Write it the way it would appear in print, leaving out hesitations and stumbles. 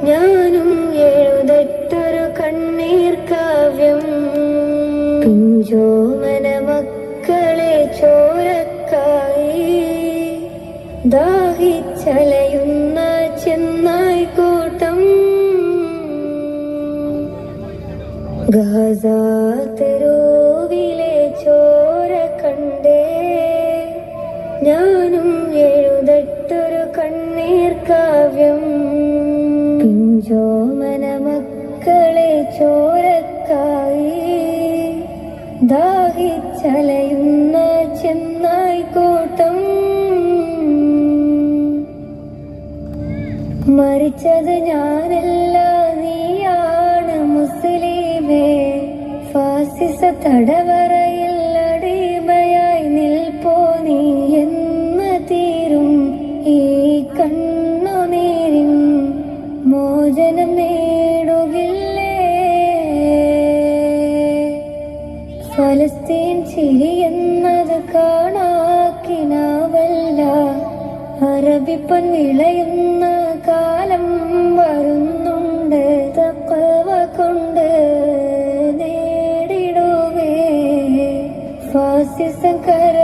ഞാനും എഴുതട്ടൊരു കണ്ണീർ കാവ്യം. പിഞ്ചോമന മക്കളെ ചോരക്കായി ദാഹിച്ചലയുന്ന ചെന്നായി കൂട്ടം. ഗാസ തെരുവിലെ ചോര കണ്ടേ ഞാനും എഴുതട്ടൊരു കണ്ണീർ കാവ്യം. പിഞ്ചോമന മക്കളെ ചോരക്കായി ദാഹിച്ചലയുന്ന ചെന്നായി കൂട്ടം. മരിച്ചത് ഞാനല്ല, നീയാണ് മുസ്ലിമേ. ഫാസിസ തടവറയിൽ അടിമയായി നിൽപ്പോ നീ എന്ന് തീരും ഈ കണ്ണുനീരിൻ മോചനം നേടുകില്ലേ? ഫലസ്തീൻ ചിരിയെന്നത് കാണാക്കിനാവല്ല, അറബിപ്പൻ വിളയുന്ന കാലം വരുന്നുണ്ട്. തഖ്വ കൊണ്ട് നേടിടുവേ ഫാസിസം കര